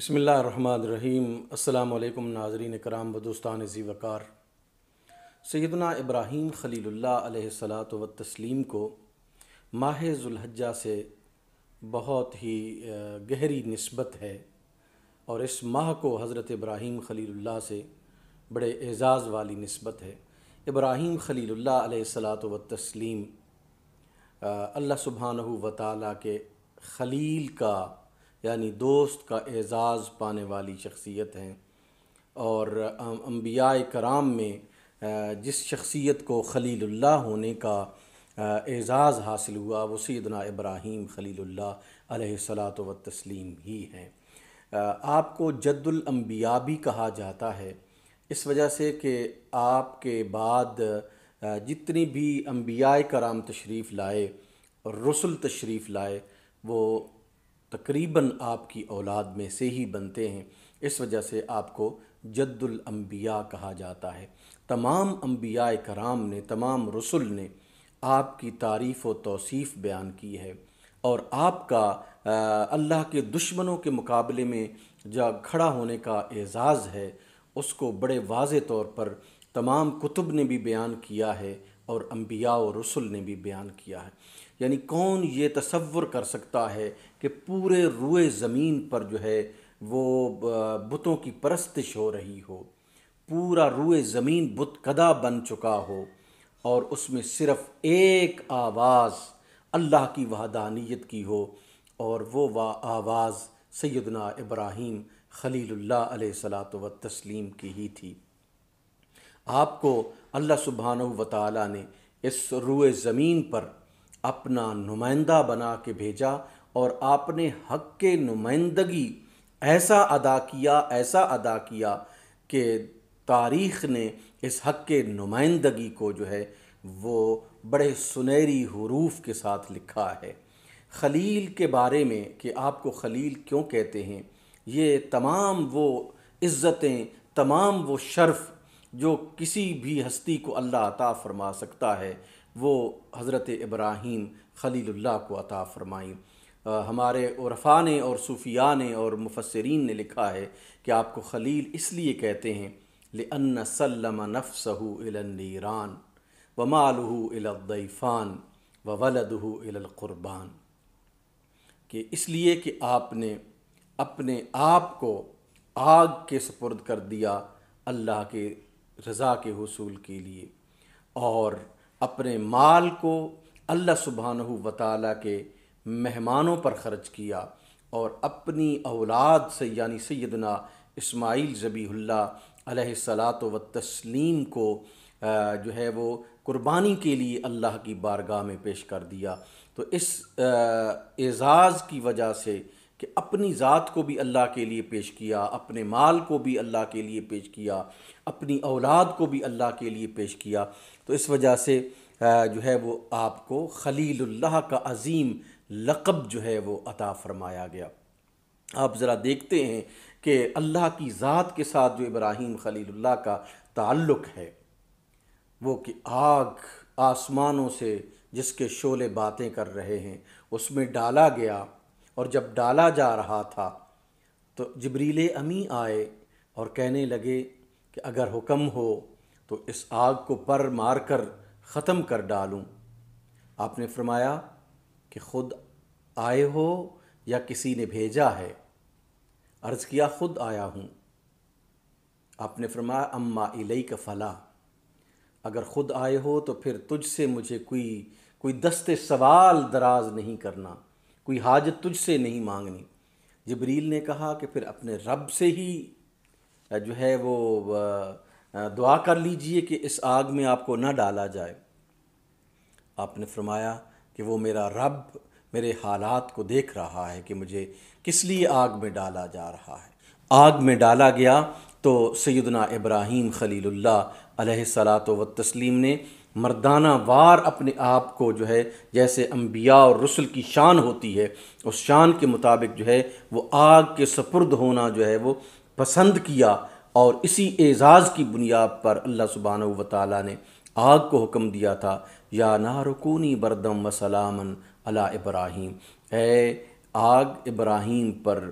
بسم اللہ الرحمن الرحیم۔ السلام علیکم ناظرین کرام و دوستان ذی وقار۔ سیدنا ابراہیم خلیل اللہ علیہ الصلوۃ والتسلیم کو ماہ ذوالحجہ سے بہت ہی گہری نسبت ہے، اور اس ماہ کو حضرت ابراہیم خلیل اللہ سے بڑے اعزاز والی نسبت ہے۔ ابراہیم خلیل اللہ علیہ الصلوۃ والتسلیم اللہ سبحانہ و تعالیٰ کے خلیل کا یعنی دوست کا اعزاز پانے والی شخصیت ہیں، اور انبیاء کرام میں جس شخصیت کو خلیل اللہ ہونے کا اعزاز حاصل ہوا وہ سیدنا ابراہیم خلیل اللہ علیہ الصلوۃ والتسلیم ہی ہیں۔ آپ کو جد الانبیاء بھی کہا جاتا ہے، اس وجہ سے کہ آپ کے بعد جتنی بھی انبیاء کرام تشریف لائے اور رسل تشریف لائے وہ تقریباً آپ کی اولاد میں سے ہی بنتے ہیں، اس وجہ سے آپ کو جد الانبیاء کہا جاتا ہے۔ تمام انبیاء کرام نے، تمام رسل نے آپ کی تعریف و توصیف بیان کی ہے، اور آپ کا اللہ کے دشمنوں کے مقابلے میں جو کھڑا ہونے کا اعزاز ہے اس کو بڑے واضح طور پر تمام کتب نے بھی بیان کیا ہے اور انبیاء و رسل نے بھی بیان کیا ہے۔ یعنی کون یہ تصور کر سکتا ہے کہ پورے روئے زمین پر جو ہے وہ بتوں کی پرستش ہو رہی ہو، پورا روئے زمین بت کدہ بن چکا ہو، اور اس میں صرف ایک آواز اللہ کی وحدانیت کی ہو، اور وہ آواز سیدنا ابراہیم خلیل اللہ علیہ الصلوۃ والتسلیم کی ہی تھی۔ آپ کو اللہ سبحانہ و تعالیٰ نے اس روئے زمین پر اپنا نمائندہ بنا کے بھیجا، اور آپ نے حق کے نمائندگی ایسا ادا کیا کہ تاریخ نے اس حق کے نمائندگی کو جو ہے وہ بڑے سنہری حروف کے ساتھ لکھا ہے۔ خلیل کے بارے میں کہ آپ کو خلیل کیوں کہتے ہیں، یہ تمام وہ عزتیں، تمام وہ شرف جو کسی بھی ہستی کو اللہ عطا فرما سکتا ہے وہ حضرت ابراہیم خلیل اللہ کو عطا فرمائیں۔ ہمارے عرفاء نے اور صوفیاء نے اور مفسرین نے لکھا ہے کہ آپ کو خلیل اس لیے کہتے ہیں لِأَنَّ سَلَّمَ نَفْسَهُ إِلَى النِّيرَانِ وَمَالُهُ إِلَى الضَّيْفَانِ وَوَلَدُهُ إِلَى الْقُرْبَانِ، کہ اس لیے کہ آپ نے اپنے آپ کو آگ کے سپرد کر دیا اللہ کے رضا کے حصول کے لیے، اور اپنے مال کو اللہ سبحانہ و تعالیٰ کے مہمانوں پر خرچ کیا، اور اپنی اولاد سے یعنی سیدنا اسماعیل ذبیح اللہ علیہ الصلوۃ والتسلیم کو جو ہے وہ قربانی کے لیے اللہ کی بارگاہ میں پیش کر دیا۔ تو اس اعزاز کی وجہ سے کہ اپنی ذات کو بھی اللہ کے لیے پیش کیا، اپنے مال کو بھی اللہ کے لیے پیش کیا، اپنی اولاد کو بھی اللہ کے لیے پیش کیا، تو اس وجہ سے جو ہے وہ آپ کو خلیل اللہ کا عظیم لقب جو ہے وہ عطا فرمایا گیا۔ آپ ذرا دیکھتے ہیں کہ اللہ کی ذات کے ساتھ جو ابراہیم خلیل اللہ کا تعلق ہے وہ کہ آگ آسمانوں سے جس کے شعلے باتیں کر رہے ہیں اس میں ڈالا گیا، اور جب ڈالا جا رہا تھا تو جبریل امی آئے اور کہنے لگے کہ اگر حکم ہو تو اس آگ کو پر مار کر ختم کر ڈالوں۔ آپ نے فرمایا کہ خود آئے ہو یا کسی نے بھیجا ہے؟ عرض کیا خود آیا ہوں۔ آپ نے فرمایا اما الیک فلا، اگر خود آئے ہو تو پھر تجھ سے مجھے کوئی دست سوال دراز نہیں کرنا، کوئی حاجت تجھ سے نہیں مانگنی۔ جبریل نے کہا کہ پھر اپنے رب سے ہی جو ہے وہ دعا کر لیجئے کہ اس آگ میں آپ کو نہ ڈالا جائے۔ آپ نے فرمایا کہ وہ میرا رب میرے حالات کو دیکھ رہا ہے کہ مجھے کس لیے آگ میں ڈالا جا رہا ہے۔ آگ میں ڈالا گیا تو سیدنا ابراہیم خلیل اللہ علیہ الصلوۃ والتسلیم نے مردانہ وار اپنے آپ کو جو ہے جیسے انبیاء اور رسل کی شان ہوتی ہے اس شان کے مطابق جو ہے وہ آگ کے سپرد ہونا جو ہے وہ پسند کیا، اور اسی اعزاز کی بنیاد پر اللہ سبحانہ و تعالیٰ نے آگ کو حکم دیا تھا یا نار کونی بردم و سلامن علی ابراہیم، اے آگ ابراہیم پر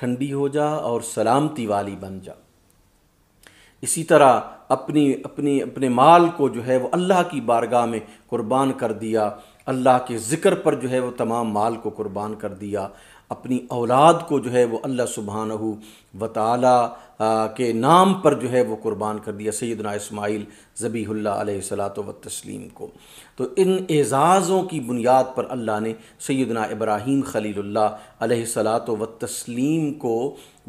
ٹھنڈی ہو جا اور سلامتی والی بن جا۔ اسی طرح اپنے مال کو جو ہے وہ اللہ کی بارگاہ میں قربان کر دیا، اللہ کے ذکر پر جو ہے وہ تمام مال کو قربان کر دیا، اپنی اولاد کو جو ہے وہ اللہ سبحانہ و تعالی کے نام پر جو ہے وہ قربان کر دیا، سیدنا اسماعیل ذبیح اللہ علیہ الصلاۃ والتسلیم کو۔ تو ان اعزازوں کی بنیاد پر اللہ نے سیدنا ابراہیم خلیل اللہ علیہ الصلاۃ والتسلیم کو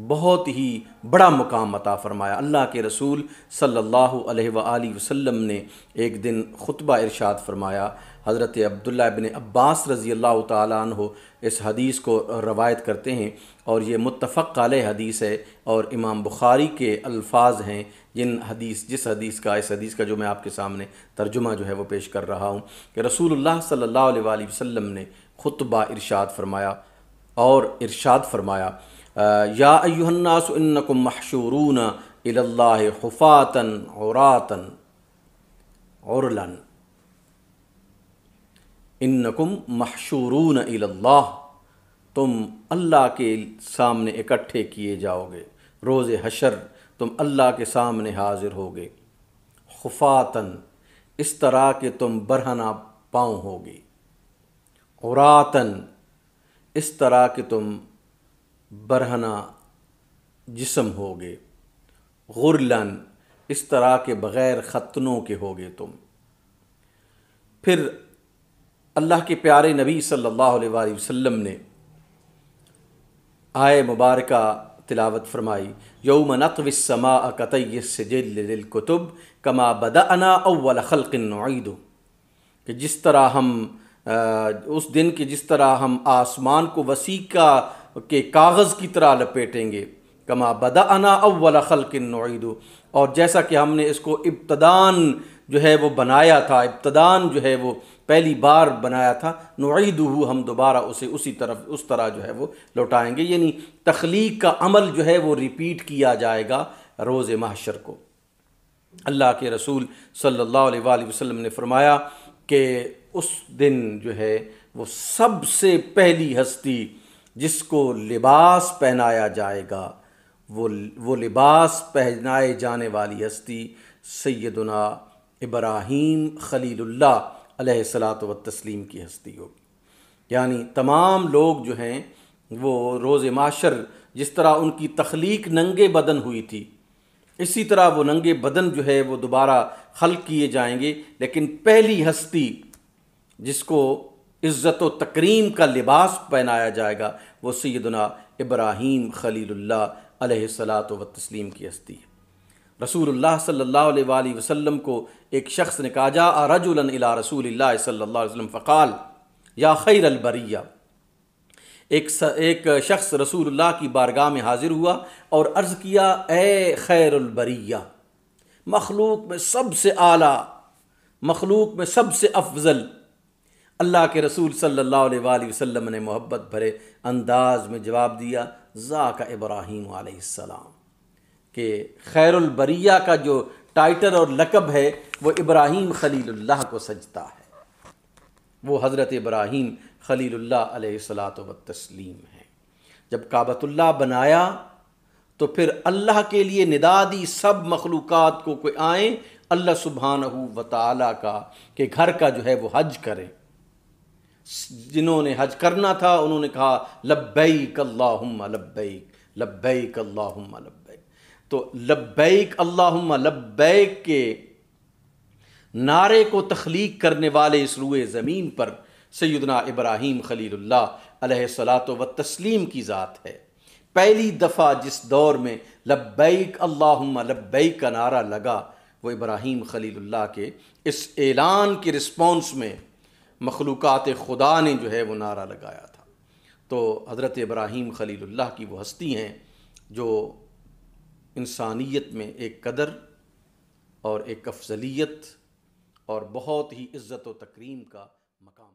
بہت ہی بڑا مقام عطا فرمایا۔ اللہ کے رسول صلی اللہ علیہ وآلہ وسلم نے ایک دن خطبہ ارشاد فرمایا، حضرت عبداللہ ابن عباس رضی اللہ تعالیٰ عنہ اس حدیث کو روایت کرتے ہیں، اور یہ متفق علیہ حدیث ہے، اور امام بخاری کے الفاظ ہیں اس حدیث کا جو میں آپ کے سامنے ترجمہ جو ہے وہ پیش کر رہا ہوں، کہ رسول اللہ صلی اللہ علیہ وآلہ وسلم نے خطبہ ارشاد فرمایا، اور ارشاد فرمایا یا ایھا الناس انکم محشورون الی اللہ حفاۃ عراۃ غرلا، انکم محشورون الی اللہ، تم اللہ کے سامنے اکٹھے کیے جاؤ گے، روز حشر تم اللہ کے سامنے حاضر ہوگے، خفاتن اس طرح کہ تم برہنہ پاؤں ہوگے، عراتن اس طرح کہ تم برہنہ جسم ہوگے، غرلن اس طرح کے بغیر ختنوں کے ہوگے تم۔ پھر اللہ کے پیارے نبی صلی اللہ علیہ وآلہ وسلم نے آیہ مبارکہ تلاوت فرمائی، یوم نطوی السماء کطی السجل للکتب کما بدأنا اول خلق نعید، کہ جس طرح ہم اس دن کی جس طرح ہم آسمان کو وسیقہ کے کاغذ کی طرح لپیٹیں گے، کما بدأنا اول خلق نعید، اور جیسا کہ ہم نے اس کو ابتدان جو ہے وہ بنایا تھا، ابتدان جو ہے وہ پہلی بار بنایا تھا، نعیدہ ہم دوبارہ اسے اس طرح جو ہے وہ لوٹائیں گے، یعنی تخلیق کا عمل جو ہے وہ ریپیٹ کیا جائے گا روز محشر کو۔ اللہ کے رسول صلی اللہ علیہ وآلہ وسلم نے فرمایا کہ اس دن جو ہے وہ سب سے پہلی ہستی جس کو لباس پہنایا جائے گا، وہ لباس پہنائے جانے والی ہستی سیدنا ابراہیم خلیل اللہ علیہ الصلاۃ والتسلیم کی ہستی ہوگی۔ یعنی تمام لوگ جو ہیں وہ روز محشر جس طرح ان کی تخلیق ننگے بدن ہوئی تھی، اسی طرح وہ ننگے بدن جو ہے وہ دوبارہ خلق کیے جائیں گے، لیکن پہلی ہستی جس کو عزت و تکریم کا لباس پہنایا جائے گا وہ سیدنا ابراہیم خلیل اللہ علیہ الصلاۃ والتسلیم کی ہستی ہے۔ رسول اللہ صلی اللہ علیہ وآلہ وسلم کو ایک شخص نے کہا، جاء رجلا الی رسول اللہ صلی اللہ علیہ وسلم فقال یا خیر البریہ، ایک شخص رسول اللہ کی بارگاہ میں حاضر ہوا اور عرض کیا، اے خیر البریہ، مخلوق میں سب سے اعلیٰ، مخلوق میں سب سے افضل۔ اللہ کے رسول صلی اللہ علیہ وآلہ وسلم نے محبت بھرے انداز میں جواب دیا، ذاک ابراہیم علیہ السلام، کہ خیر البریہ کا جو ٹائٹل اور لقب ہے وہ ابراہیم خلیل اللہ کو سجتا ہے، وہ حضرت ابراہیم خلیل اللہ علیہ الصلاۃ والتسلیم ہے۔ جب کعبۃ اللہ بنایا تو پھر اللہ کے لیے ندا دی سب مخلوقات کو کہ آئیں اللہ سبحانہ و تعالیٰ کا کہ گھر کا جو ہے وہ حج کریں۔ جنہوں نے حج کرنا تھا انہوں نے کہا لبیک اللہم لبیک، لبیک اللہم لبیک۔ تو لبیک اللہم لبیک کے نعرے کو تخلیق کرنے والے اس روئے زمین پر سیدنا ابراہیم خلیل اللہ علیہ الصلاۃ والتسلیم کی ذات ہے۔ پہلی دفعہ جس دور میں لبیک اللہم لبیک کا نعرہ لگا وہ ابراہیم خلیل اللہ کے اس اعلان کے رسپانس میں مخلوقات خدا نے جو ہے وہ نعرہ لگایا تھا۔ تو حضرت ابراہیم خلیل اللہ کی وہ ہستی ہیں جو انسانیت میں ایک قدر اور ایک افضلیت اور بہت ہی عزت و تکریم کا مقام